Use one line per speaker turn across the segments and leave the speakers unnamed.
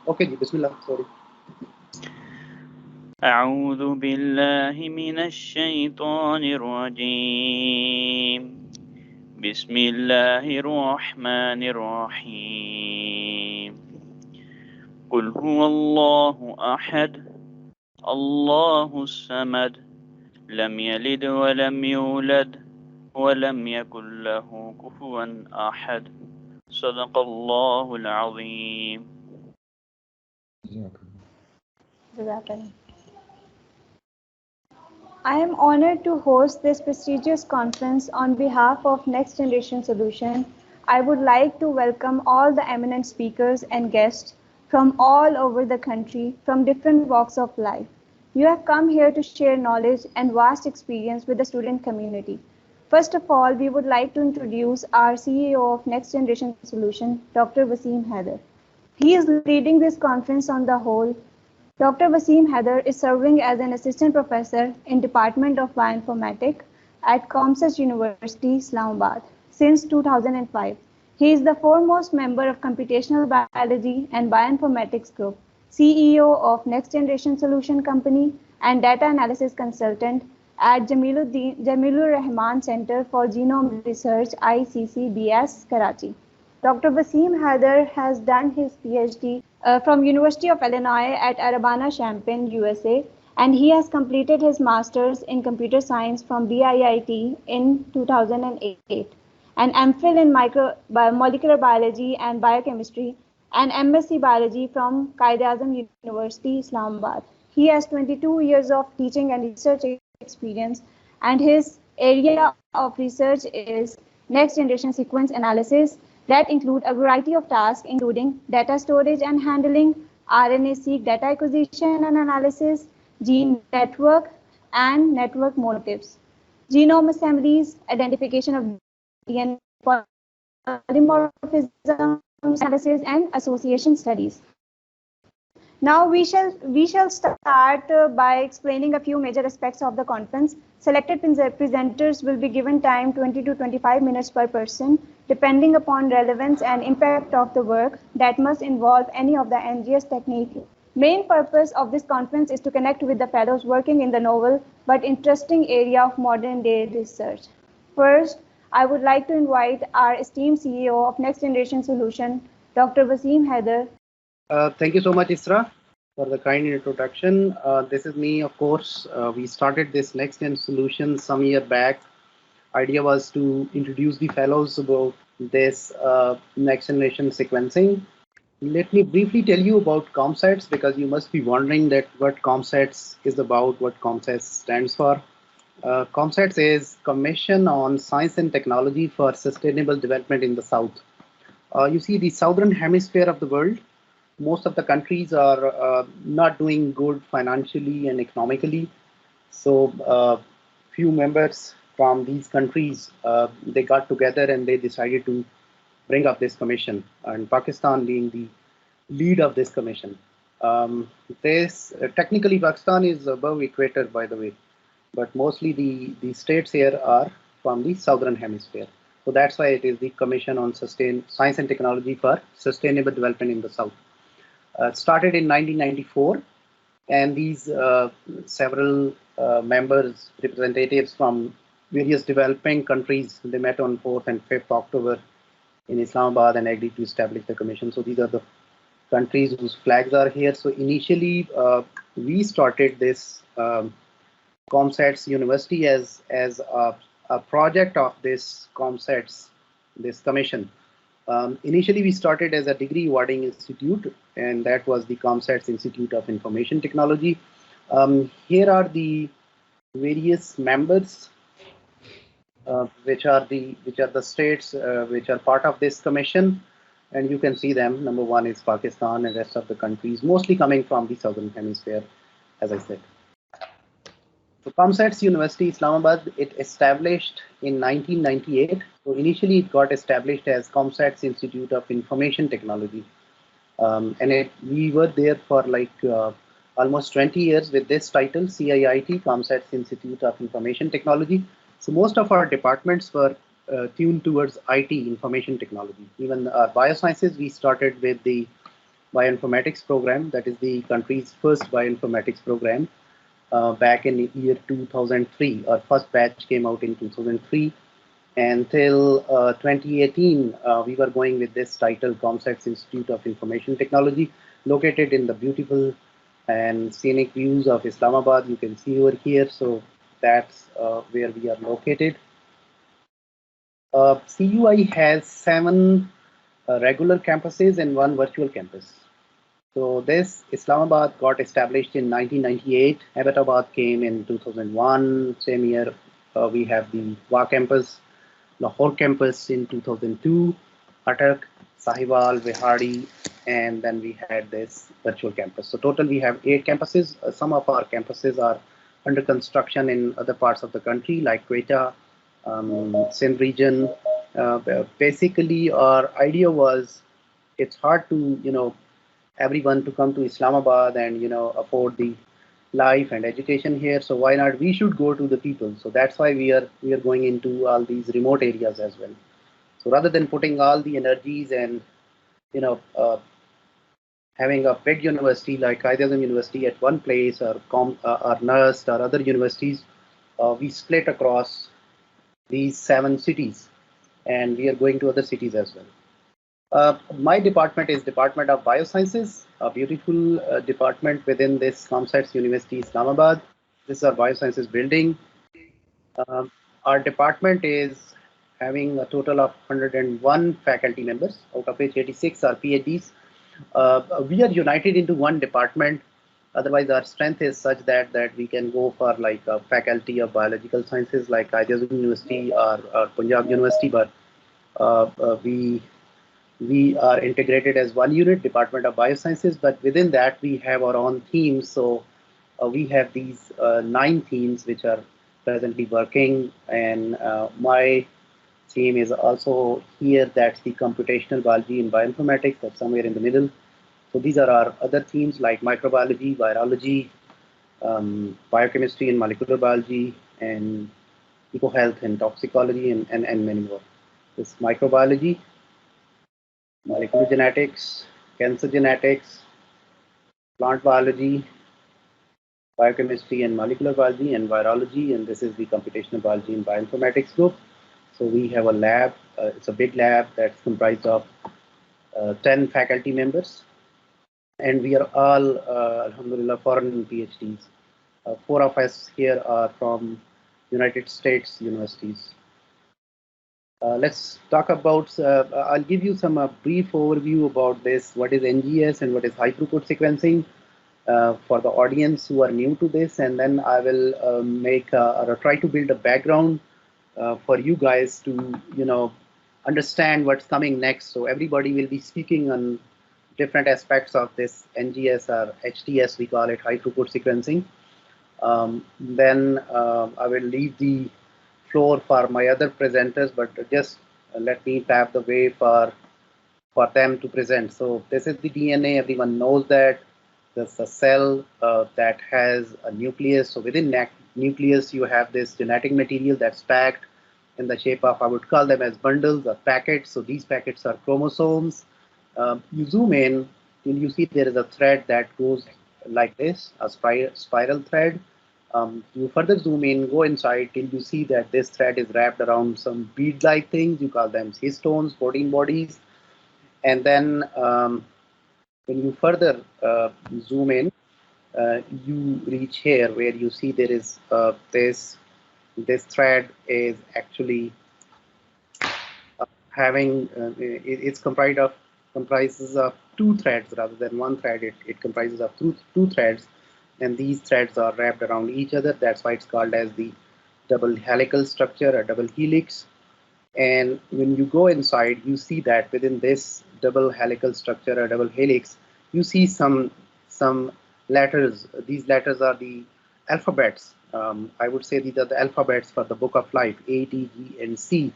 Okay, Bismillah. Sorry.
أعوذ بالله من الشيطان الرجيم بسم الله الرحمن الرحيم قل هو الله أحد الله الصمد لم يلد ولم يولد ولم يكن له كفوا أحد صدق الله العظيم.
I am honored to host this prestigious conference on behalf of Next Generation Solution. I would like to welcome all the eminent speakers and guests from all over the country, from different walks of life. You have come here to share knowledge and vast experience with the student community. First of all, we would like to introduce our CEO of Next Generation Solution, Dr. Waseem Haider. He is leading this conference on the whole. Dr. Waseem Haider is serving as an assistant professor in Department of Bioinformatics at COMSATS University Islamabad since 2005. He is the foremost member of Computational Biology and Bioinformatics Group, CEO of Next Generation Solution Company, and data analysis consultant at Jamilur Rahman Center for Genome Research, ICCBS, Karachi. Dr. Waseem Haider has done his PhD from University of Illinois at Urbana-Champaign, USA, and he has completed his master's in computer science from BIIT in 2008, an MPhil in molecular biology and biochemistry, and MSc biology from Quaid-e-Azam University, Islamabad. He has 22 years of teaching and research experience, and his area of research is next-generation sequence analysis that include a variety of tasks, including data storage and handling, RNA-seq data acquisition and analysis, gene network and network motifs, genome assemblies, identification of DNA polymorphism analysis, and association studies. Now we shall start by explaining a few major aspects of the conference. Selected presenters will be given time 20 to 25 minutes per person, depending upon relevance and impact of the work that must involve any of the NGS technique. Main purpose of this conference is to connect with the fellows working in the novel but interesting area of modern day research. First, I would like to invite our esteemed CEO of Next Generation Solution, Dr. Waseem Haider.
Thank you so much, Isra, for the kind introduction. This is me, of course. We started this Next Gen Solution some year back. Idea was to introduce the fellows about this next generation sequencing. Let me briefly tell you about COMSATS, because you must be wondering that what COMSATS is about, what COMSATS stands for. COMSATS is Commission on Science and Technology for Sustainable Development in the South. You see, the southern hemisphere of the world, most of the countries are not doing good financially and economically. So few members from these countries, they got together and they decided to bring up this commission, and Pakistan being the lead of this commission. Technically Pakistan is above equator, by the way, but mostly the states here are from the southern hemisphere. So that's why it is the Commission on Science and Technology for Sustainable Development in the South. Started in 1994, and these several members, representatives from various developing countries, they met on 4th and 5th October in Islamabad and agreed to establish the commission. So these are the countries whose flags are here. So initially, we started this COMSATS University as a project of this COMSATS, this commission. Initially, we started as a degree awarding institute, and that was the COMSATS Institute of Information Technology. Here are the various members, which are the states which are part of this commission, and you can see them. Number one is Pakistan, and rest of the countries, mostly coming from the southern hemisphere, as I said. So COMSATS University Islamabad, it established in 1998. So initially it got established as COMSATS Institute of Information Technology. And we were there for like almost 20 years with this title, CIIT, COMSATS Institute of Information Technology. So most of our departments were tuned towards IT, information technology. Even our biosciences, we started with the bioinformatics program. That is the country's first bioinformatics program. Back in the year 2003. Our first batch came out in 2003. And till 2018, we were going with this title, COMSATS Institute of Information Technology, located in the beautiful and scenic views of Islamabad. You can see over here. So that's where we are located. CUI has 7 regular campuses and 1 virtual campus. So this Islamabad got established in 1998. Ahmedabad came in 2001. Same year, we have the WA campus, Lahore campus in 2002, Atak, Sahiwal, Vihari, and then we had this virtual campus. So total we have 8 campuses. Some of our campuses are under construction in other parts of the country like Quetta, Sindh region. Basically, our idea was it's hard to, everyone to come to Islamabad and, afford the life and education here. So why not we should go to the people? So that's why we are going into all these remote areas as well. So rather than putting all the energies and having a big university like ICCC University at one place or NUST or other universities, we split across these 7 cities, and we are going to other cities as well. My department is Department of Biosciences, a beautiful department within this COMSATS University Islamabad. This is our Biosciences building. Our department is having a total of 101 faculty members, out of which 86 are PhDs. We are united into one department. Otherwise, our strength is such that we can go for like a faculty of biological sciences like ICCC University or Punjab University, but we are integrated as one unit, Department of Biosciences, but within that we have our own themes. So we have these 9 themes which are presently working, and my theme is also here. That's the computational biology and bioinformatics, that's somewhere in the middle. So these are our other themes like microbiology, virology, biochemistry and molecular biology, and ecohealth and toxicology, and many more. This microbiology, molecular genetics, cancer genetics, plant biology, biochemistry and molecular biology, and virology, and this is the computational biology and bioinformatics group. So we have a lab, it's a big lab that's comprised of 10 faculty members, and we are all, alhamdulillah, foreign PhDs. 4 of us here are from United States universities. Let's talk about, I'll give you some brief overview about this, what is NGS and what is high throughput sequencing for the audience who are new to this, and then I will or try to build a background for you guys to, understand what's coming next. So everybody will be speaking on different aspects of this NGS or HTS, we call it, high throughput sequencing. Then I will leave the floor for my other presenters, but just let me pave the way for them to present. So this is the DNA. Everyone knows that there's a cell that has a nucleus. So within that nucleus, you have this genetic material that's packed in the shape of, I would call them as bundles or packets. So these packets are chromosomes. You zoom in till you see there is a thread that goes like this, a spiral thread. You further zoom in, go inside till you see that this thread is wrapped around some bead-like things. You call them histones, protein bodies. And then when you further zoom in, you reach here where you see there is this thread is actually having it's comprises of 2 threads rather than 1 thread. It comprises of 2 threads, and these threads are wrapped around each other. That's why it's called as the double helical structure or double helix. And when you go inside, you see that within this double helical structure or double helix, you see some letters. These letters are the alphabets. I would say these are the alphabets for the book of life, A, T, G, and C.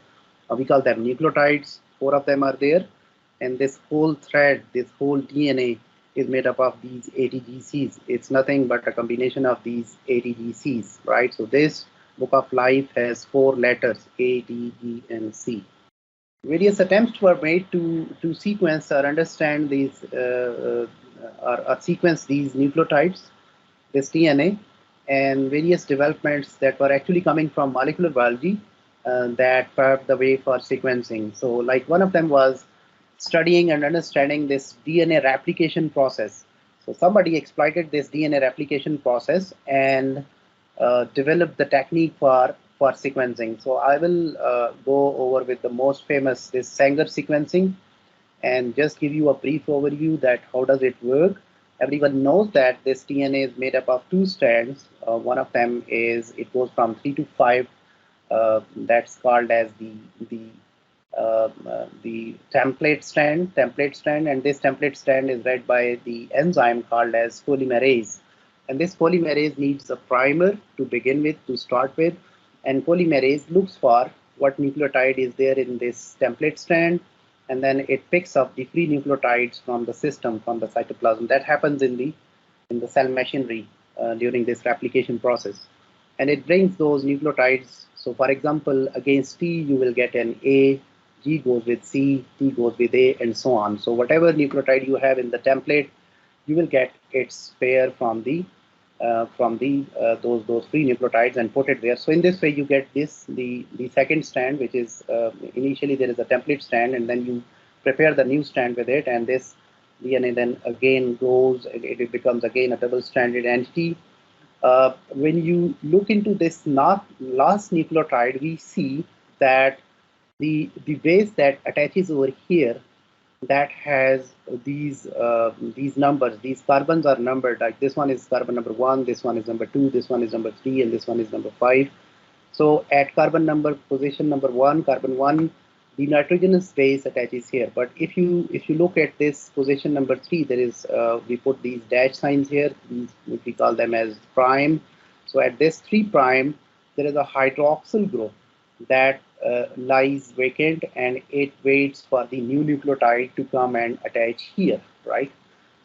We call them nucleotides. 4 of them are there. And this whole thread, this whole DNA is made up of these ATGCs. It's nothing but a combination of these ATGCs, right? So this book of life has 4 letters, A, T, G, and C. Various attempts were made to sequence or understand these or sequence these nucleotides, this DNA, and various developments that were actually coming from molecular biology that paved the way for sequencing. So, like one of them was studying and understanding this DNA replication process. So somebody exploited this DNA replication process and developed the technique for sequencing. So I will go over with the most famous, this Sanger sequencing, and just give you a brief overview that how does it work. Everyone knows that this DNA is made up of two strands. One of them is, it goes from 3 to 5. That's called as the template strand, and this template strand is read by the enzyme called as polymerase. And this polymerase needs a primer to begin with, to start with, and polymerase looks for what nucleotide is there in this template strand, and then it picks up the free nucleotides from the system, from the cytoplasm. That happens in the cell machinery during this replication process, and it brings those nucleotides. So for example, against T you will get an A, G goes with C, T goes with A, and so on. So whatever nucleotide you have in the template, you will get its pair from the those free nucleotides and put it there. So in this way you get this the second strand, which is initially there is a template strand, and then you prepare the new strand with it, and this DNA then again goes, it becomes again a double-stranded entity. When you look into this last nucleotide, we see that the base that attaches over here, that has these numbers. These carbons are numbered, like this one is carbon number 1, this one is number 2, this one is number 3, and this one is number 5. So at carbon number position number 1, carbon 1, the nitrogenous base attaches here. But if you look at this position number 3, there is we put these dash signs here. We call them as prime. So at this 3 prime, there is a hydroxyl group that lies vacant, and it waits for the new nucleotide to come and attach here, right?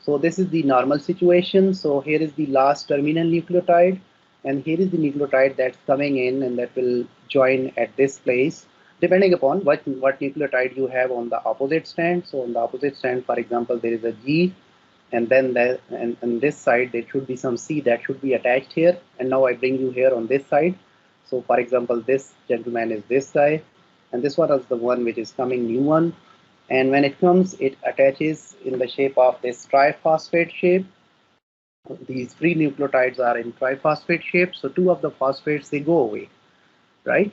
So this is the normal situation. So here is the last terminal nucleotide, and here is the nucleotide that's coming in, and that will join at this place, depending upon what nucleotide you have on the opposite strand. So on the opposite strand, for example, there is a G, and then and this side there should be some C that should be attached here. And now I bring you here on this side. So for example, this gentleman is this guy, and this one is the one which is coming, new one. And when it comes, it attaches in the shape of this triphosphate shape. These free nucleotides are in triphosphate shape, so 2 of the phosphates, they go away, right?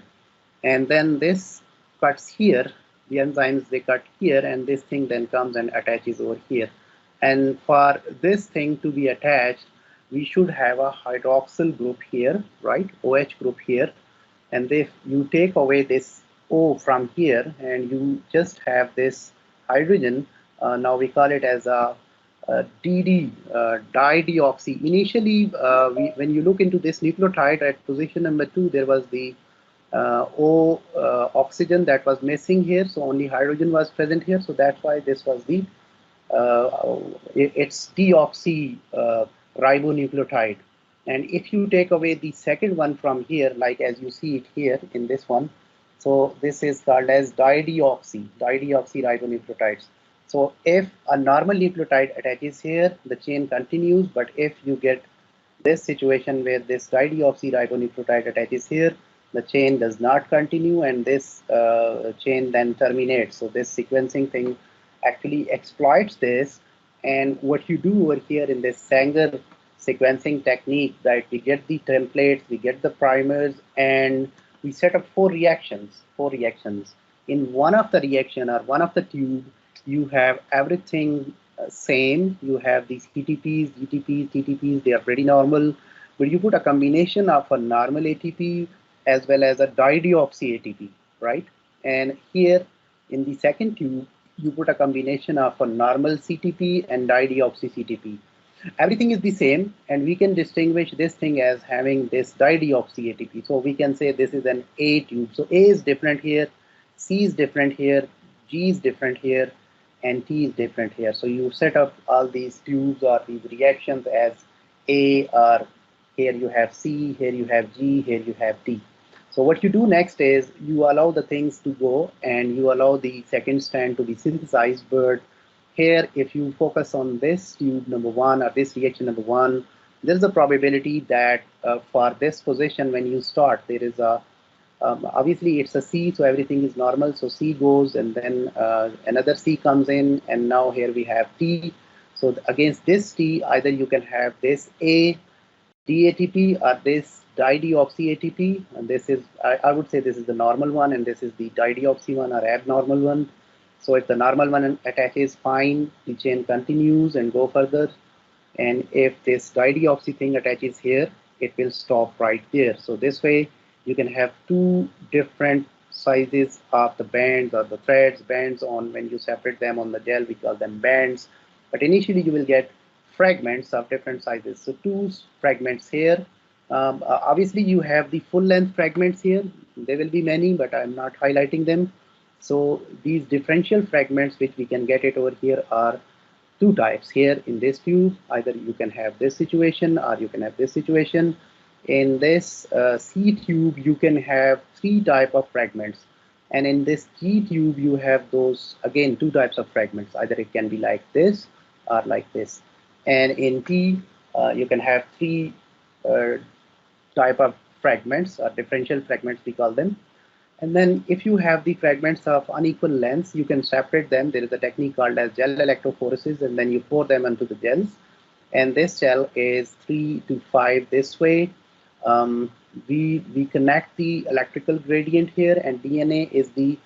And then this cuts here, the enzymes, they cut here, and this thing then comes and attaches over here. And for this thing to be attached, we should have a hydroxyl group here, right? OH group here. And if you take away this O from here and you just have this hydrogen, now we call it as a DD, dideoxy. Initially, when you look into this nucleotide at position number 2, there was the O oxygen that was missing here, so only hydrogen was present here. So that's why this was the it's deoxy ribonucleotide. And if you take away the second one from here, like as you see it here in this one, so this is called as dideoxy ribonucleotides. So if a normal nucleotide attaches here, the chain continues. But if you get this situation where this dideoxy ribonucleotide attaches here, the chain does not continue, and this chain then terminates. So this sequencing thing actually exploits this. And what you do over here in this Sanger sequencing technique, that we get the templates, we get the primers, and we set up 4 reactions. In one of the reaction or one of the tube, you have everything same. You have these ATPs, GTPs, TTPs, they are pretty normal. But you put a combination of a normal ATP as well as a dideoxy ATP, right? And here in the second tube, you put a combination of a normal CTP and dideoxy CTP. Everything is the same, and we can distinguish this thing as having this dideoxy ATP. So we can say this is an A tube. So A is different here, C is different here, G is different here, and T is different here. So you set up all these tubes or these reactions as A, or here you have C, here you have G, here you have T. So what you do next is you allow the things to go and you allow the second strand to be synthesized. But here, if you focus on this tube number 1 or this reaction number 1, there is a probability that for this position, when you start, there is a obviously it's a C, so everything is normal. So C goes, and then another C comes in, and now here we have T. So against this T, either you can have this A DATP or this dideoxy ATP, and this is I would say this is the normal one, and this is the dideoxy one or abnormal one. So if the normal one attaches, fine, the chain continues and go further. And if this dideoxy thing attaches here, it will stop right there. So this way you can have two different sizes of the bands or the threads. Bands, on when you separate them on the gel, we call them bands. But initially you will get fragments of different sizes. So two fragments here. Obviously you have the full length fragments here. There will be many, but I'm not highlighting them. So these differential fragments which we can get it over here are two types. Here in this tube, either you can have this situation or you can have this situation. In this C tube, you can have three types of fragments. And in this G tube, you have those, again, two types of fragments. Either it can be like this or like this. And in T, you can have three type of fragments or differential fragments, we call them. And then if you have the fragments of unequal lengths, you can separate them. There is a technique called as gel electrophoresis, and then you pour them into the gels. And this gel is 3 to 5 this way. We connect the electrical gradient here, and DNA is the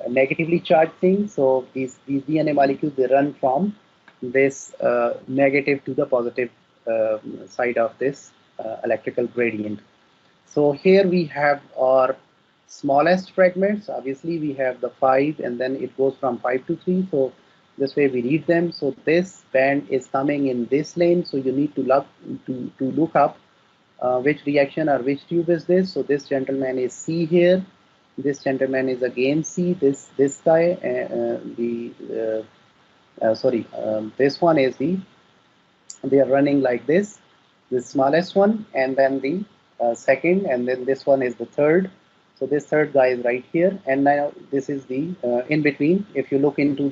negatively charged thing. So these DNA molecules, they run from this negative to the positive side of this electrical gradient. So here we have our smallest fragments. Obviously we have the 5, and then it goes from 5 to 3. So this way we read them. So this band is coming in this lane. So you need to look up which reaction or which tube is this. So this gentleman is C here. This gentleman is again C. This guy, this one is they are running like this. The smallest one, and then the second, and then this one is the third. So this third guy is right here, and now this is the in between. If you look into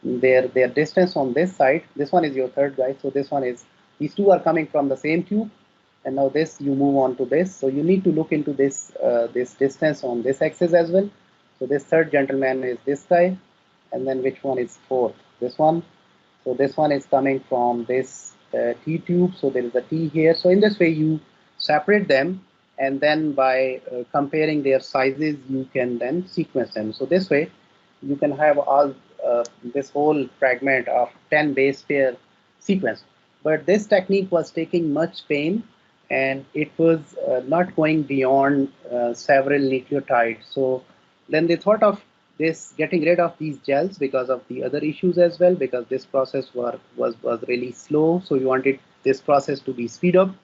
their distance on this side, this one is your third guy. So this one is, these two are coming from the same tube, and now this you move on to this. So you need to look into this this distance on this axis as well. So this third gentleman is this guy, and then which one is fourth? This one. So this one is coming from this T tube. So there is a T here. So in this way you separate them, and then by comparing their sizes, you can then sequence them. So this way you can have all this whole fragment of 10 base pair sequence. But this technique was taking much pain, and it was not going beyond several nucleotides. So then they thought of this, getting rid of these gels because of the other issues as well, because this process was really slow. So you wanted this process to be speed up.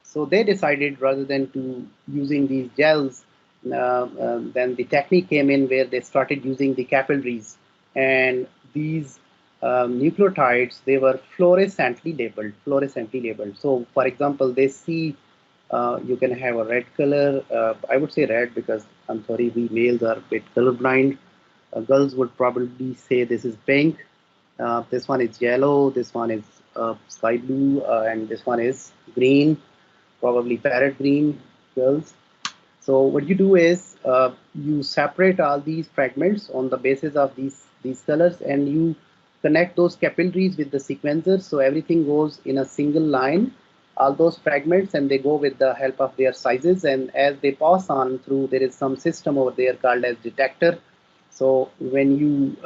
So they decided, rather than to using these gels, then the technique came in where they started using the capillaries. And these nucleotides, they were fluorescently labeled. So for example, they see you can have a red color. I would say red because, I'm sorry, we males are a bit colorblind. Girls would probably say this is pink. This one is yellow. This one is sky blue, and this one is green, probably parrot green, girls. So what you do is you separate all these fragments on the basis of these colors, and you connect those capillaries with the sequencers. So everything goes in a single line, all those fragments, and they go with the help of their sizes. And as they pass on through, there is some system over there called as detector. So when you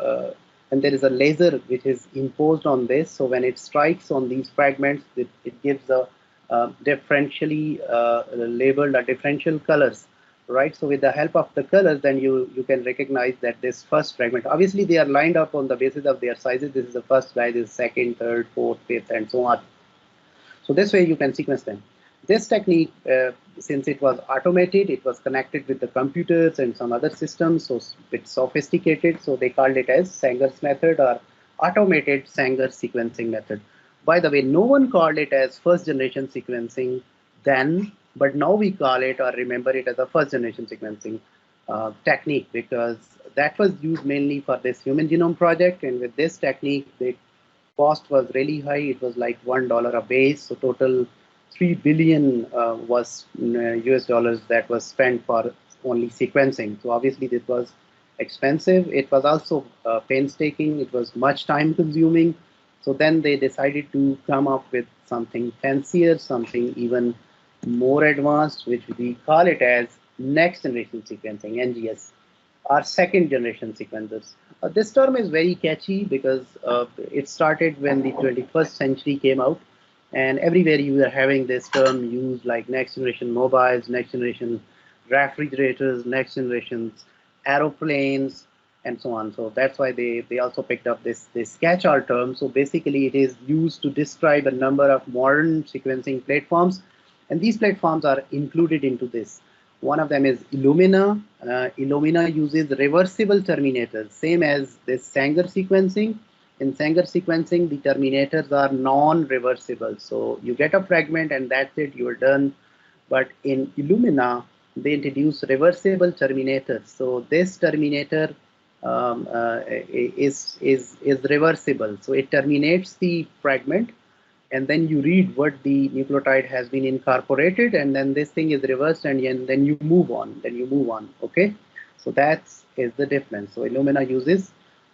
and there is a laser which is imposed on this. So when it strikes on these fragments, it gives a differentially labeled or differential colors, right? So with the help of the colors, then you can recognize that this first fragment, obviously they are lined up on the basis of their sizes. This is the first guy, this is second, third, fourth, fifth, and so on. So this way you can sequence them. This technique, since it was automated, it was connected with the computers and some other systems, so it's sophisticated. So they called it as Sanger's method, or automated Sanger sequencing method. By the way, no one called it as first generation sequencing then. But now we call it or remember it as a first generation sequencing technique, because that was used mainly for this human genome project. And with this technique, the cost was really high. It was like $1 a base. So total 3 billion was US dollars that was spent for only sequencing. So obviously this was expensive. It was also painstaking. It was much time consuming. So then they decided to come up with something fancier, something even more advanced, which we call it as next generation sequencing, NGS, or second generation sequencers. This term is very catchy because it started when the 21st century came out, and everywhere you are having this term used, like next generation mobiles, next generation refrigerators, next generation aeroplanes, and so on. So that's why they also picked up this catch-all term. So basically it is used to describe a number of modern sequencing platforms, and these platforms are included into this. One of them is Illumina. Illumina uses reversible terminators, same as this Sanger sequencing. In Sanger sequencing, the terminators are non-reversible. So you get a fragment and that's it, you're done. But in Illumina, they introduce reversible terminators. So this terminator is reversible. So it terminates the fragment, and then you read what the nucleotide has been incorporated, and then this thing is reversed, and then you move on. Okay, so that is the difference. So Illumina uses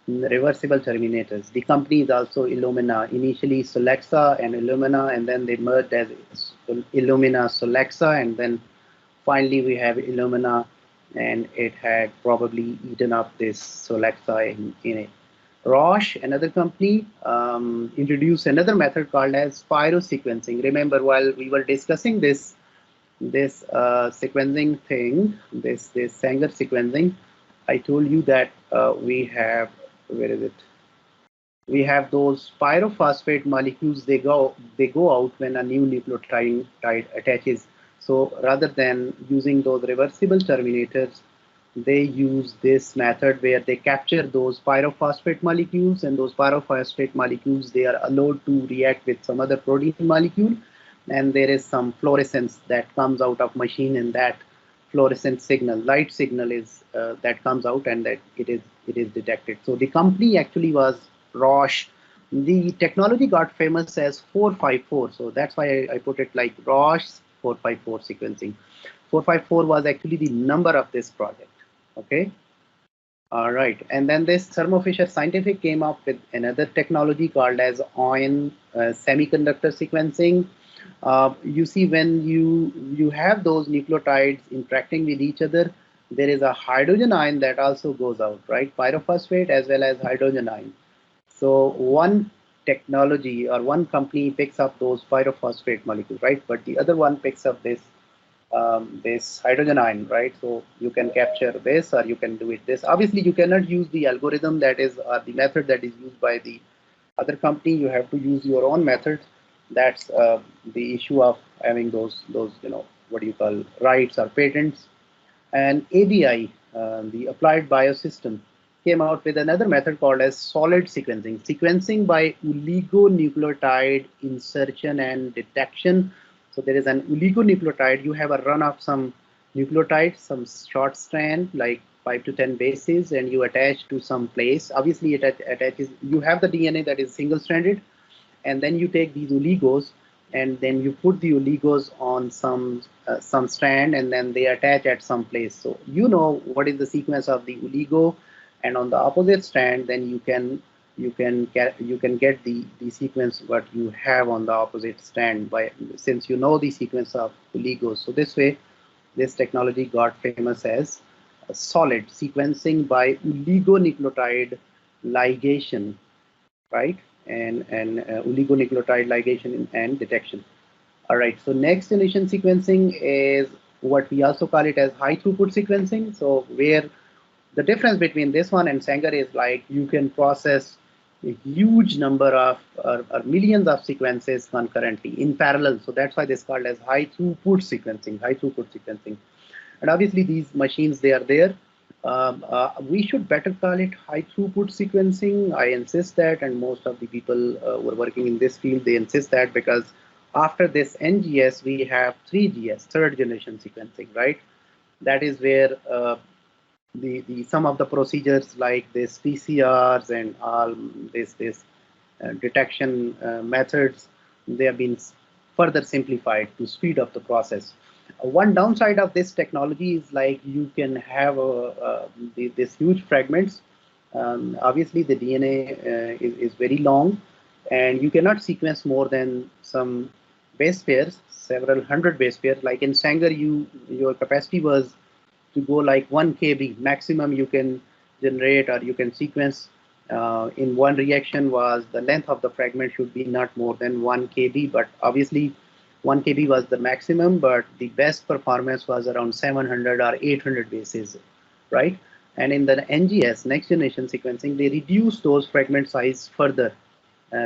reversible terminators. The company is also Illumina. Initially Solexa and Illumina, and then they merged as Illumina Solexa, and then finally we have Illumina, and it had probably eaten up this Solexa in it. Roche, another company, introduced another method called as Pyro Sequencing. Remember, while we were discussing this sequencing thing, this Sanger sequencing, I told you that we have, where is it? We have those pyrophosphate molecules. They go out when a new nucleotide attaches. So rather than using those reversible terminators, they use this method where they capture those pyrophosphate molecules, and those pyrophosphate molecules, they are allowed to react with some other protein molecule, and there is some fluorescence that comes out of machine, and that fluorescent signal, light signal is that comes out, and that it is detected. So the company actually was Roche. The technology got famous as 454, so that's why I put it like Roche 454 sequencing. 454 was actually the number of this project. Okay. All right. And then this Thermo Fisher Scientific came up with another technology called as ion semiconductor sequencing. You see, when you have those nucleotides interacting with each other, there is a hydrogen ion that also goes out, right? Pyrophosphate as well as hydrogen ion. So one technology or one company picks up those pyrophosphate molecules, right? But the other one picks up this hydrogen ion, right? So you can capture this, or you can do it this. Obviously, you cannot use the algorithm that is, or the method that is used by the other company. You have to use your own method. That's the issue of having those what do you call, rights or patents. And ABI, the Applied Biosystem, came out with another method called as solid sequencing, sequencing by oligonucleotide insertion and detection. So there is an oligonucleotide. You have a run of some nucleotides, some short strand, like 5 to 10 bases, and you attach to some place. Obviously, it attaches. You have the DNA that is single-stranded, and then you take these oligos, and then you put the oligos on some strand, and then they attach at some place. So you know what is the sequence of the oligo, and on the opposite strand, then you can get the sequence what you have on the opposite strand, by since you know the sequence of oligos. So this way, this technology got famous as solid sequencing by oligonucleotide ligation, right? And oligonucleotide ligation and detection. All right. So next generation sequencing is what we also call it as high throughput sequencing. So where the difference between this one and Sanger is like you can process a huge number of or millions of sequences concurrently in parallel. So that's why this is called as high throughput sequencing, And obviously these machines, they are there. We should better call it high throughput sequencing. I insist that, and most of the people who are working in this field, they insist that, because After this NGS, we have 3GS, third generation sequencing, right? That is where the some of the procedures like this PCRs and all this detection methods, they have been further simplified to speed up the process. One downside of this technology is like you can have this huge fragments. Obviously, the DNA is very long, and you cannot sequence more than some base pairs, several hundred base pairs. Like in Sanger, your capacity was to go like 1 kb maximum you can generate or you can sequence in one reaction. Was the length of the fragment should be not more than 1 kb, but obviously 1 kb was the maximum, but the best performance was around 700 or 800 bases, right? And in the NGS, next generation sequencing, they reduce those fragment size further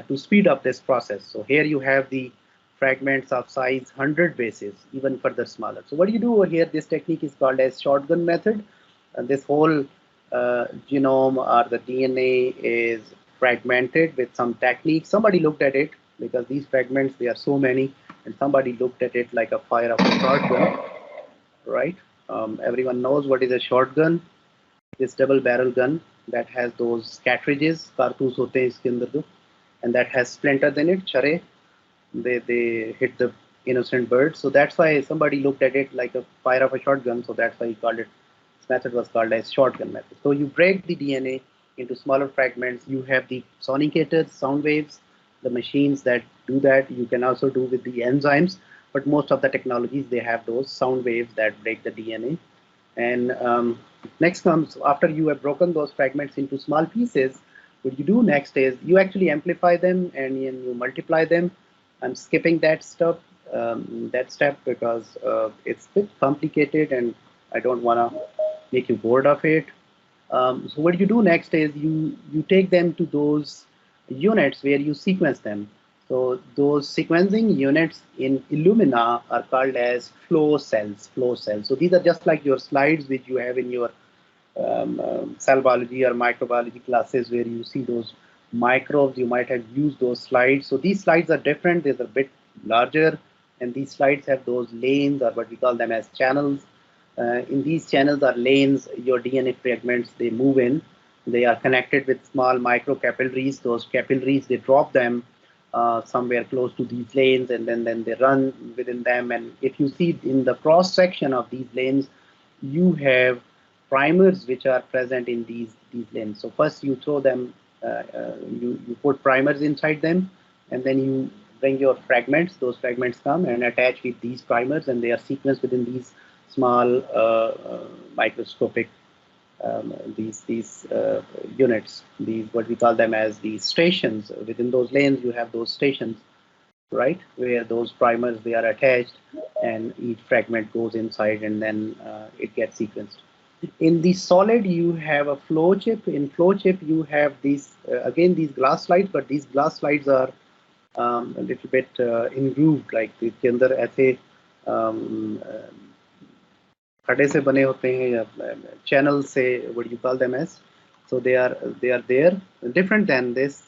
to speed up this process. So here you have the fragments of size 100 bases, even further smaller. So what do you do over here? This technique is called as shotgun method. And this whole genome or the DNA is fragmented with some technique. Somebody looked at it because these fragments, they are so many, and somebody looked at it like a fire of a shotgun, right? Everyone knows what is a shotgun. This double barrel gun that has those cartridges, कारतूस होते हैं इसके अंदर जो, and that has splinters in it, chare. They hit the innocent bird. So that's why somebody looked at it like a fire of a shotgun. So that's why he called it. This method was called as shotgun method. So you break the DNA into smaller fragments. You have the sonicators, sound waves, the machines that do that. You can also do with the enzymes, but most of the technologies, they have those sound waves that break the DNA. And next comes, after you have broken those fragments into small pieces, what you do next is you actually amplify them and you multiply them. I'm skipping that step because it's a bit complicated and I don't want to make you bored of it. So what you do next is you take them to those units where you sequence them. So those sequencing units in Illumina are called as flow cells. So these are just like your slides which you have in your cell biology or microbiology classes where you see those microbes. You might have used those slides. So these slides are different. They're a bit larger, and these slides have those lanes, or what we call them as channels. In these channels or lanes, your DNA fragments, they move in. They are connected with small micro capillaries. Those capillaries, they drop them somewhere close to these lanes, and then they run within them. And if you see in the cross section of these lanes, you have primers which are present in these lanes. So first you throw them, you put primers inside them, and then you bring your fragments. Those fragments come and attach with these primers, and they are sequenced within these small microscopic these units. These, what we call them as the stations. Within those lanes, you have those stations, right, where those primers, they are attached, and each fragment goes inside, and then it gets sequenced. In the solid, you have a flow chip. In flow chip, you have these again these glass slides, but these glass slides are a little bit ingrooved, like इसके अंदर ऐसे खड़े से बने होते हैं या channel से, what you call them as. So they are there, different than this.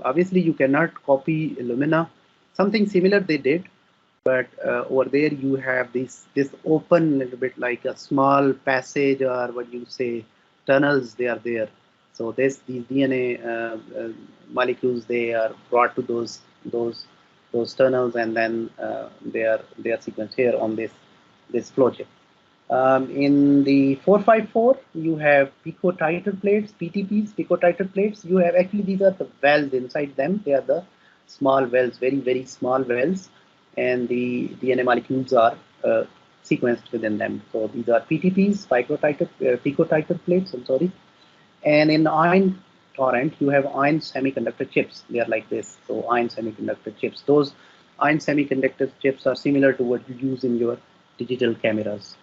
Obviously, you cannot copy Illumina. Something similar they did, but over there you have this open little bit like a small passage, or what you say tunnels. They are there. So these DNA molecules, they are brought to those tunnels, and then they are sequenced here on this flow chip. In the 454, you have pico-titer plates, PTPs, pico-titer plates. You have actually, these are the wells inside them. They are the small wells, very, very small wells, and the DNA molecules are sequenced within them. So these are PTPs, pico-titer plates, I'm sorry. And in ion torrent, you have ion semiconductor chips. They are like this. So ion semiconductor chips. Those ion semiconductor chips are similar to what you use in your digital cameras.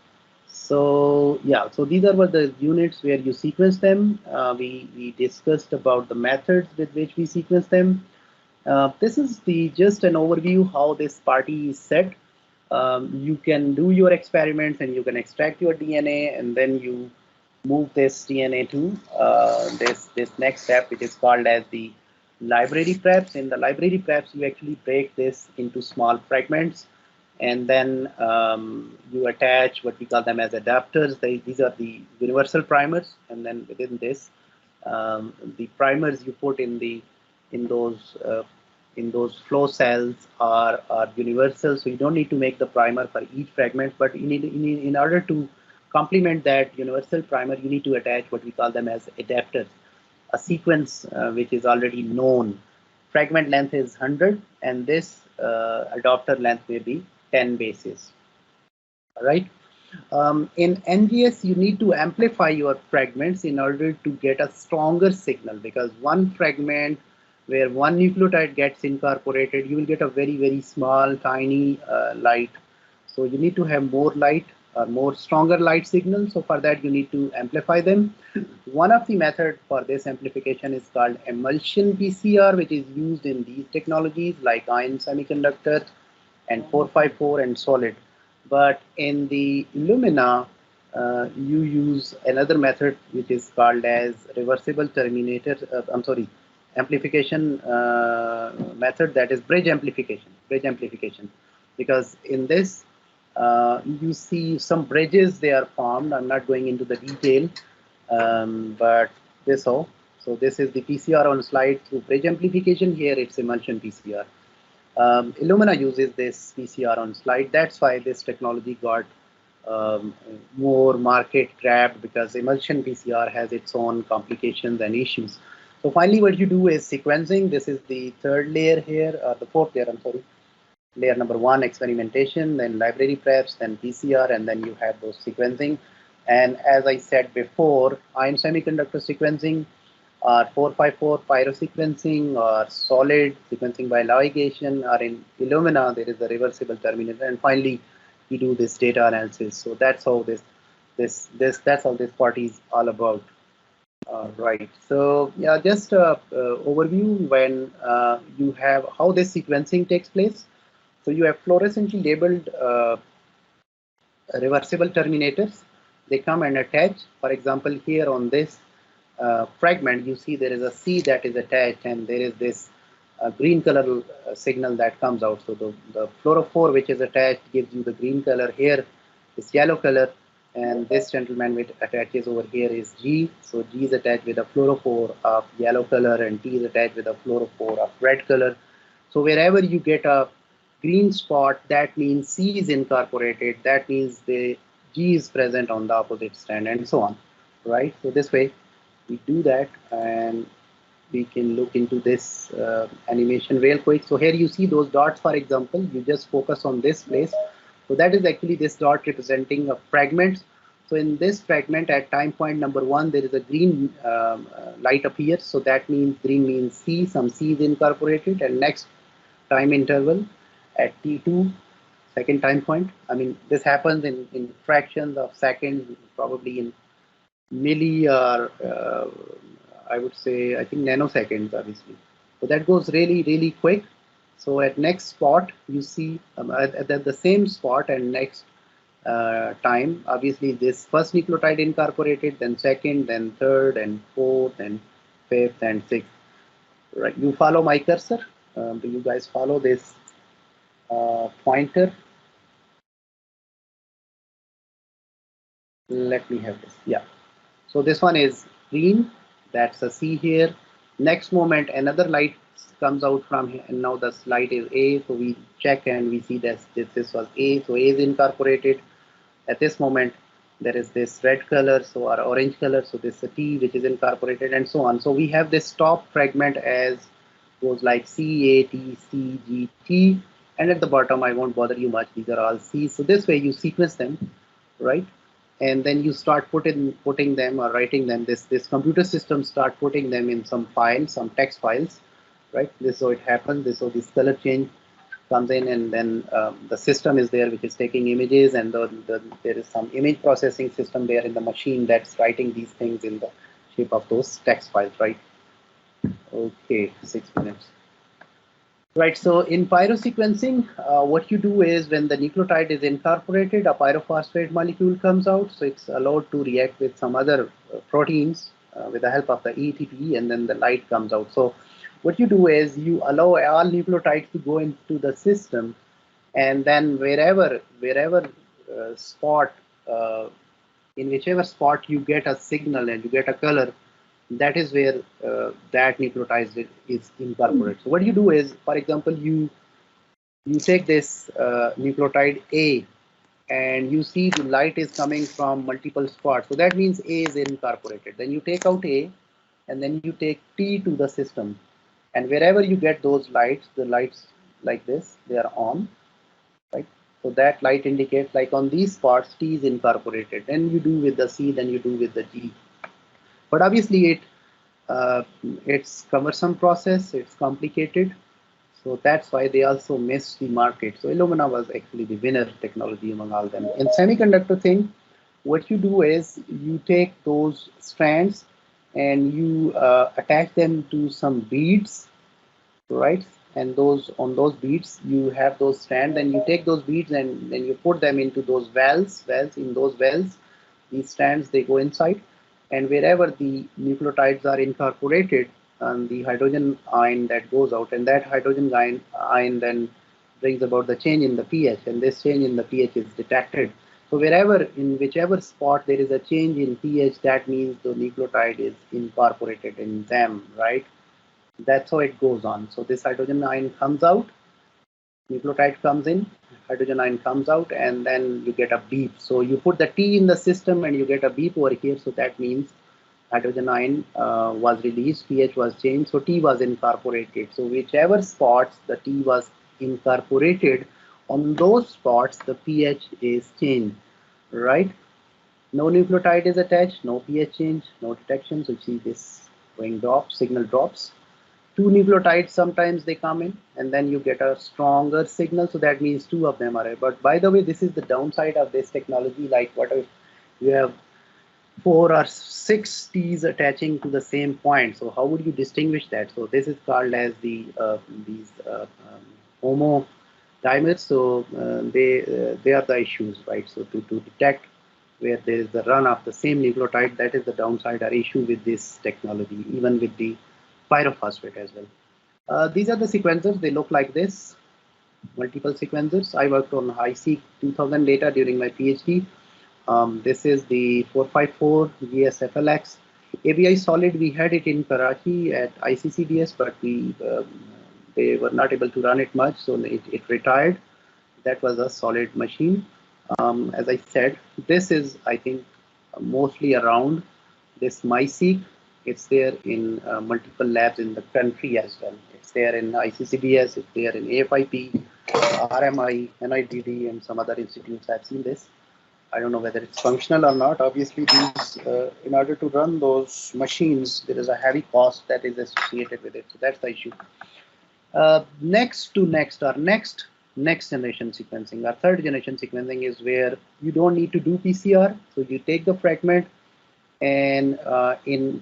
So yeah, so these are the units where you sequence them. We discussed about the methods with which we sequence them. This is just an overview how this party is set. You can do your experiments and you can extract your DNA, and then you move this DNA to this next step, which is called as the library preps. In the library preps, you actually break this into small fragments, and then you attach what we call them as adapters. These are the universal primers, and then within this, the primers you put in those flow cells are universal. So you don't need to make the primer for each fragment, but in order to complement that universal primer, you need to attach what we call them as adapters, a sequence which is already known. Fragment length is 100, and this adapter length may be 10 bases. All right. In NGS, you need to amplify your fragments in order to get a stronger signal, because one fragment where one nucleotide gets incorporated, you will get a very, very small, tiny light. So you need to have more light, more stronger light signal. So for that, you need to amplify them. One of the methods for this amplification is called emulsion PCR, which is used in these technologies like ion semiconductor and 454 and solid. But in the Illumina, you use another method which is called as reversible terminator. Amplification method, that is bridge amplification. Because in this, you see some bridges they are formed. I'm not going into the detail, but this how. So this is the PCR on slide through bridge amplification. Here it's emulsion PCR. Illumina uses this PCR on slide. That's why this technology got more market grabbed, because emulsion PCR has its own complications and issues. So finally, what you do is sequencing. This is the third layer here, or the fourth layer, I'm sorry. Layer number 1, experimentation, then library preps, then PCR, and then you have those sequencing. And as I said before, ion semiconductor sequencing, or 454 Pyro Sequencing, or solid sequencing by ligation, or in Illumina there is a reversible terminator, and finally you do this data analysis. So that's how this part is all about. Right. So yeah, just overview when you have how this sequencing takes place. So you have fluorescently labeled reversible terminators. They come and attach. For example, here on this fragment, you see there is a C that is attached, and there is this green color signal that comes out. So the fluorophore which is attached gives you the green color. Here is yellow color, and this gentleman which attaches over here is G. So G is attached with a fluorophore of yellow color, and T is attached with a fluorophore of red color. So wherever you get a green spot, that means C is incorporated. That means the G is present on the opposite strand, and so on. Right. So this way we do that, and we can look into this animation real quick. So here you see those dots, for example. You just focus on this place. So that is actually this dot representing a fragment. So in this fragment at time point number 1, there is a green light appears. So that means green means C, some C is incorporated, and next time interval at T2, second time point. I mean, this happens in fractions of seconds, probably in milli, or I would say, I think nanoseconds, obviously. So that goes really, really quick. So at next spot, you see at the same spot and next time, obviously this first nucleotide incorporated, then second, then third, and fourth, and fifth, and sixth. Right? You follow my cursor. Do you guys follow this pointer? Let me have this. Yeah. So this one is green. That's a C here. Next moment, another light comes out from here, and now the light is A. So we check and we see that this was A. So A is incorporated. At this moment, there is this red color, so or orange color. So this is a T which is incorporated, and so on. So we have this top fragment as goes like C, A, T, C, G, T, and at the bottom, I won't bother you much. These are all C's. So this way you sequence them, right? And then you start putting them or writing them. This computer system start putting them in some files, some text files, right? This so it happens. This so this color change comes in, and then the system is there which is taking images, and there is some image processing system there in the machine that's writing these things in the shape of those text files, right? Okay, 6 minutes. Right, so in pyro sequencing, what you do is when the nucleotide is incorporated, a pyrophosphate molecule comes out. So it's allowed to react with some other proteins with the help of the ETP, and then the light comes out. So what you do is you allow all nucleotides to go into the system, and then wherever spot, in whichever spot you get a signal and you get a color, that is where that nucleotide is incorporated. So what you do is, for example, you take this nucleotide A, and you see the light is coming from multiple spots. So that means A is incorporated. Then you take out A, and then you take T to the system. And wherever you get those lights, the lights like this, they are on, right? So that light indicates, like on these spots, T is incorporated. Then you do with the C, then you do with the G. But obviously it's cumbersome process, it's complicated. So that's why they also missed the market. So Illumina was actually the winner technology among all them. In semiconductor thing, what you do is you take those strands and you attach them to some beads, right? And on those beads you have those strands, and you take those beads and then you put them into those wells. In those wells, these strands, they go inside, and wherever the nucleotides are incorporated, and the hydrogen ion that goes out, and that hydrogen ion then brings about the change in the pH, and this change in the pH is detected. So in whichever spot there is a change in pH, that means the nucleotide is incorporated in them, right? That's how it goes on. So this hydrogen ion comes out, nucleotide comes in, hydrogen ion comes out, and then you get a beep. So you put the T in the system and you get a beep over here. So that means hydrogen ion was released, pH was changed, so T was incorporated. So whichever spots the T was incorporated, on those spots the pH is changed, right? No nucleotide is attached, no pH change, no detection. So you see this going signal drops. Two nucleotides, sometimes they come in, and then you get a stronger signal. So that means two of them are. But by the way, this is the downside of this technology. Like, what if you have 4 or 6 T's attaching to the same point? So how would you distinguish that? So this is called as these homo dimers. So they are the issues, right? So to detect where there is the run of the same nucleotide, that is the downside or issue with this technology, even with the pyrophosphate as well. These are the sequencers. They look like this, multiple sequencers. I worked on IC 2000 data during my PhD. This is the 454 GSFLX. ABI solid, we had it in Karachi at ICCDS, but they were not able to run it much, so it retired. That was a solid machine. As I said, this is, I think, mostly around this MySeq. It's there in multiple labs in the country as well. It's there in ICCDS, it's there in AFIP, RMI, NIDD, and some other institutes. I've seen this. I don't know whether it's functional or not. Obviously, these, in order to run those machines, there is a heavy cost that is associated with it. So that's the issue. Next generation sequencing, our third generation sequencing, is where you don't need to do PCR. So you take the fragment, and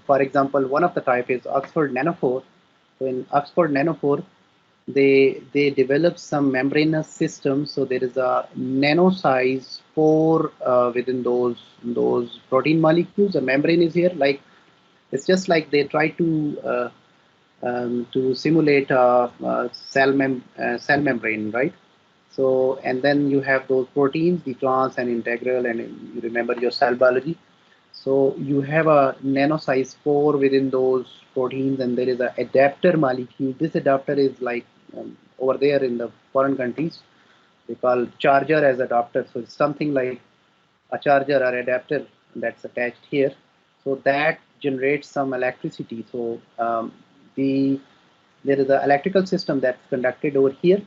for example, one of the type is Oxford Nanopore. So in Oxford Nanopore, they develop some membranous systems. So there is a nano size pore within those protein molecules. The membrane is here. Like, it's just like they try to simulate a cell membrane, right? So, and then you have those proteins, the trans and integral, and you remember your cell biology. So you have a nano size pore within those proteins, and there is an adapter molecule. This adapter is like over there in the foreign countries, they call charger as adapter. So it's something like a charger or adapter that's attached here. So that generates some electricity. So there is an electrical system that's conducted over here,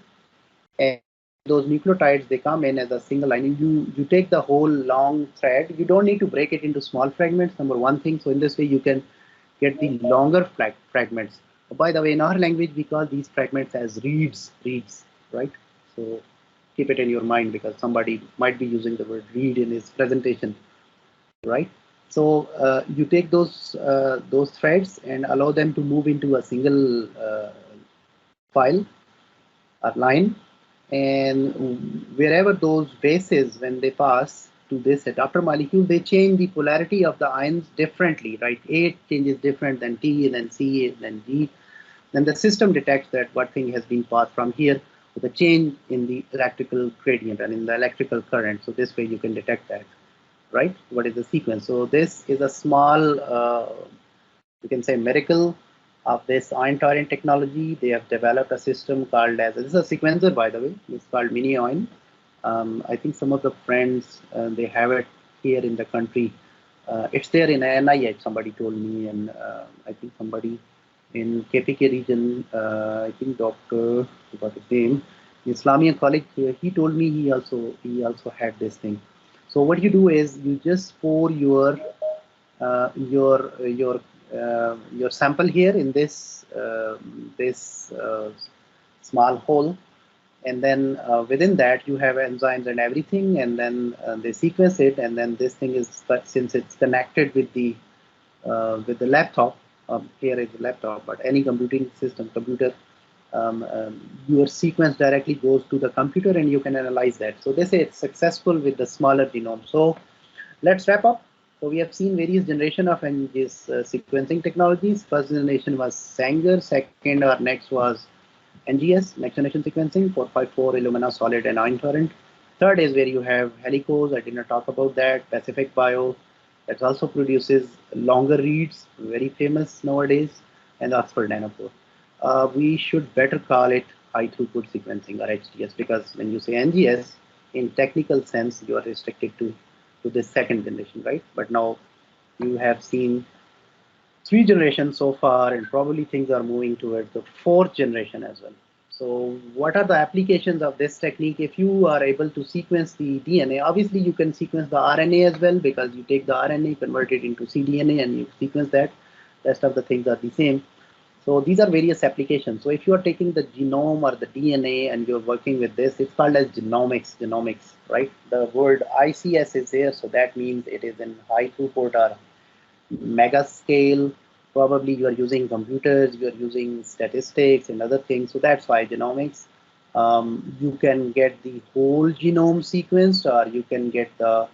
and those nucleotides, they come in as a single line. You take the whole long thread. You don't need to break it into small fragments, number one thing. So in this way you can get the longer fragments. By the way, in our language we call these fragments as reads, right? So keep it in your mind, because somebody might be using the word read in his presentation, right? So you take those threads and allow them to move into a single file or line, and wherever those bases, when they pass to this adapter molecule, they change the polarity of the ions differently, right? A changes different than T, and then C, and then G. then the system detects that what thing has been passed from here with a change in the electrical gradient and in the electrical current. So this way you can detect that, right? What is the sequence? So this is a small, you can say, miracle of this ion torrent technology. They have developed a system called as, this is a sequencer, by the way. It's called Minion. I think some of the friends, they have it here in the country. It's there in NIH, somebody told me, and I think somebody in KPK region, I think Dr. What's his name, Islamia College, he told me he also had this thing. So what you do is you just pour your sample here in this small hole, and then within that you have enzymes and everything, and then they sequence it, and then this thing is, since it's connected with the laptop, here is the laptop, but any computing system, your sequence directly goes to the computer and you can analyze that. So they say it's successful with the smaller genome. So let's wrap up. So we have seen various generation of these sequencing technologies. First generation was Sanger, second or next was NGS, next generation sequencing, 454, Illumina, solid and ion torrent. Third is where you have helicose, I did not talk about that, Pacific Bio, that also produces longer reads, very famous nowadays, and Oxford Nanopore. We should better call it high throughput sequencing or HTS, because when you say NGS, in technical sense, you are restricted to this second generation, right? But now you have seen 3 generations so far, and probably things are moving towards the 4th generation as well. So what are the applications of this technique? If you are able to sequence the DNA, obviously you can sequence the RNA as well, because you take the RNA, convert it into cDNA, and you sequence that. Rest of the things are the same. So these are various applications. So if you are taking the genome or the DNA and you're working with this, it's called as genomics, right? The word ICS is there, so that means it is in high throughput or mega scale. Probably you are using computers, you are using statistics and other things. So that's why genomics. You can get the whole genome sequenced, or you can get the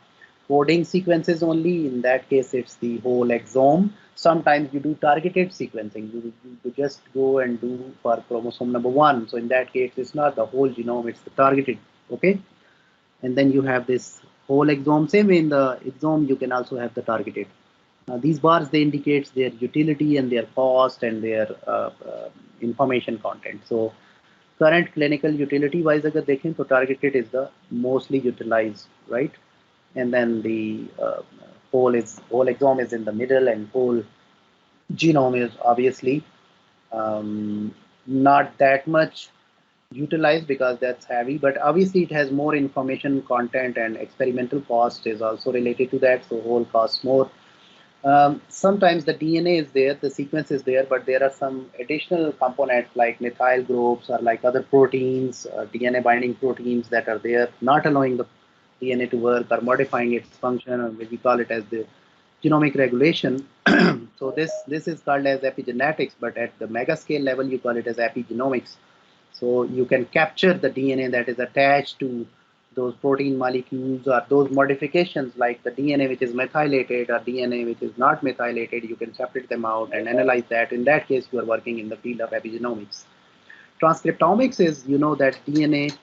coding sequences only. In that case, it's the whole exome. Sometimes you do targeted sequencing. You just go and do for chromosome number 1. So in that case, it's not the whole genome, it's the targeted, okay? And then you have this whole exome. Same way in the exome, you can also have the targeted. These bars, they indicate their utility and their cost and their information content. So current clinical utility wise, agar dekhen, to targeted is the mostly utilized, right? And then the whole exome is in the middle, and whole genome is obviously not that much utilized because that's heavy, but obviously it has more information content, and experimental cost is also related to that, so whole costs more. Sometimes the DNA is there, the sequence is there, but there are some additional components like methyl groups or like other proteins, DNA binding proteins that are there, not allowing the DNA to work or modifying its function, or we call it as the genomic regulation. So this is called as epigenetics, but at the mega scale level, you call it as epigenomics. So you can capture the DNA that is attached to those protein molecules or those modifications, like the DNA which is methylated or DNA which is not methylated. You can separate them out and analyze that. In that case, you are working in the field of epigenomics. Transcriptomics is, you know, that DNA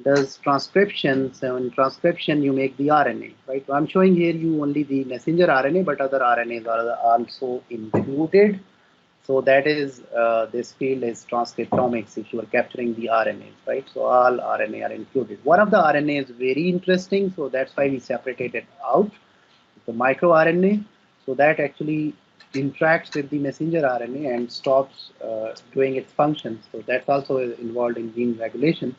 does transcription. So in transcription, you make the RNA, right? So I'm showing here you only the messenger RNA, but other RNAs are also included. So that is, this field is transcriptomics, if you are capturing the RNAs, right? So all RNA are included. One of the RNA is very interesting, so that's why we separated it out, the microRNA. So that actually interacts with the messenger RNA and stops doing its functions. So that's also involved in gene regulation.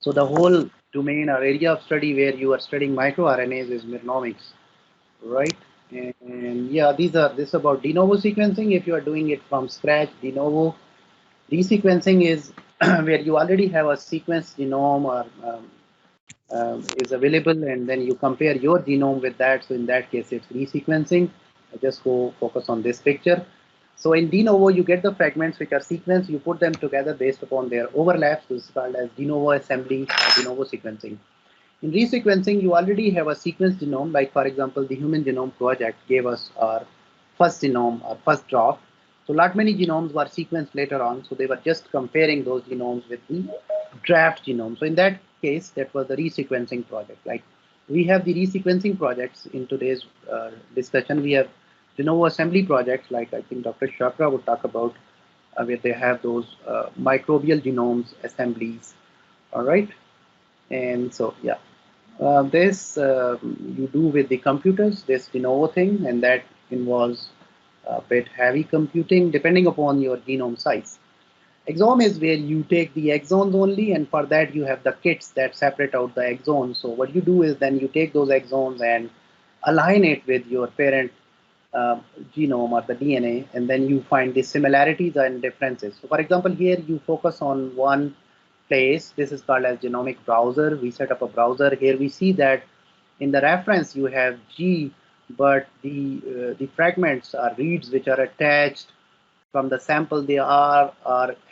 So the whole domain or area of study where you are studying microRNAs is mRNASeq, right? And yeah, this is about de novo sequencing. If you are doing it from scratch, de novo resequencing is where you already have a sequence genome or is available, and then you compare your genome with that. So in that case, it's resequencing. I just go focus on this picture. So in de novo, you get the fragments which are sequenced, you put them together based upon their overlaps. This is called as de novo assembly or de novo sequencing. In resequencing, you already have a sequenced genome, like for example, the Human Genome Project gave us our first genome, our first draft. So lot many genomes were sequenced later on, so they were just comparing those genomes with the draft genome. So in that case, that was the resequencing project. Like we have the resequencing projects in today's discussion. We have de novo assembly projects, like I think Dr. Chakra would talk about, where they have those microbial genomes assemblies. All right, and so yeah, this you do with the computers, this de novo thing, and that involves a bit heavy computing depending upon your genome size. Exome is where you take the exons only, and for that you have the kits that separate out the exons. So what you do is then you take those exons and align it with your parent genome or the DNA, and then you find the similarities and differences. So for example, here you focus on one place. This is called as Genomic Browser. We set up a browser. Here we see that in the reference you have G, but the fragments are reads which are attached from the sample. They are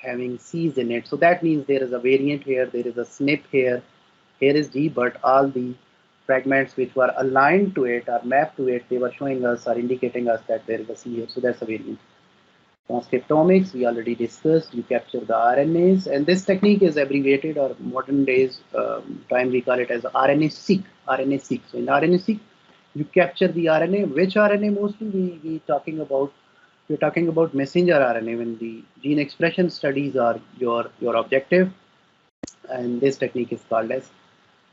having C's in it. So that means there is a variant here, there is a SNP here. Here is G, but all the fragments which were aligned to it or mapped to it, they were showing us or indicating us that there is a C here. So that's a variant. Transcriptomics, we already discussed. You capture the RNAs, and this technique is abbreviated, or modern days time we call it as RNASeq. RNASeq. So in RNASeq, you capture the RNA. Which RNA mostly we're talking about messenger RNA when the gene expression studies are your objective, and this technique is called as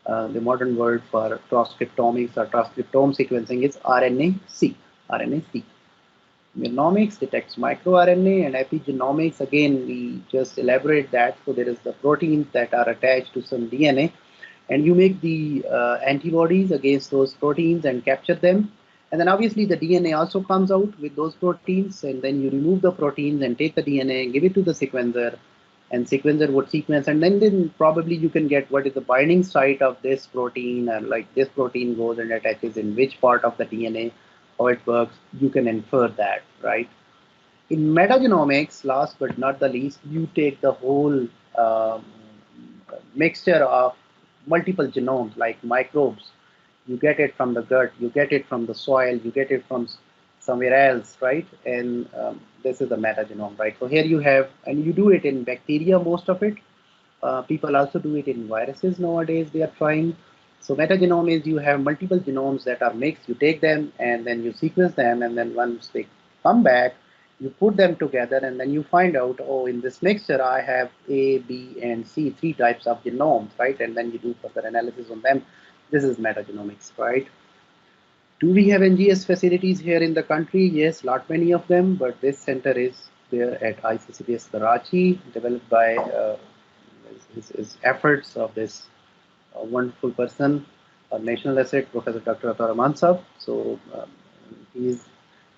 the modern word for transcriptomics or transcriptome sequencing is RNASeq. RNASeq. Genomics detects microRNA, and epigenomics, again, we just elaborate that. So there is the proteins that are attached to some DNA, and you make the antibodies against those proteins and capture them. And then obviously the DNA also comes out with those proteins, and then you remove the proteins and take the DNA and give it to the sequencer, and sequencer would sequence, and then probably you can get what is the binding site of this protein, and like this protein goes and attaches in which part of the DNA, how it works. You can infer that, right? In metagenomics, last but not the least, you take the whole mixture of multiple genomes, like microbes. You get it from the gut, you get it from the soil, you get it from somewhere else, right? And this is the metagenome, right? So here you have, and you do it in bacteria, most of it. People also do it in viruses nowadays, they are trying. So metagenome is you have multiple genomes that are mixed, you take them and then you sequence them, and then once they come back, you put them together, and then you find out, oh, in this mixture I have A, B, and C, 3 types of genomes, right? And then you do further analysis on them. This is metagenomics, right? Do we have NGS facilities here in the country? Yes, lot many of them, but this center is there at ICCC Karachi, developed by his efforts of this wonderful person, a national asset, Professor Dr. Atar Mansab. So he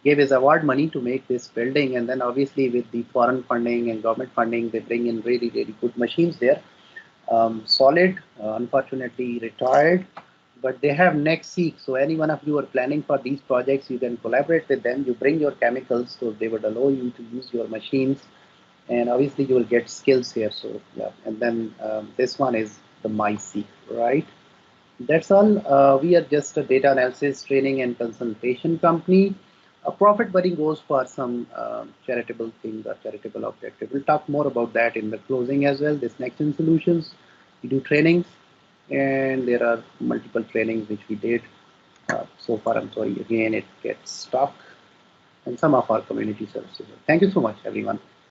gave his award money to make this building, and then obviously with the foreign funding and government funding, they bring in really, really good machines there. Solid, unfortunately retired, but they have NextSeq. So any one of you are planning for these projects, you can collaborate with them. You bring your chemicals, so they would allow you to use your machines, and obviously you will get skills here. So yeah, and then this one is the MySeq, right? That's all. We are just a data analysis, training, and consultation company. A profit money goes for some charitable things or charitable objective. We'll talk more about that in the closing as well. This Next Gen Solutions, we do trainings, and there are multiple trainings which we did so far. I'm sorry, again, it gets stuck, and some of our community services. Thank you so much, everyone.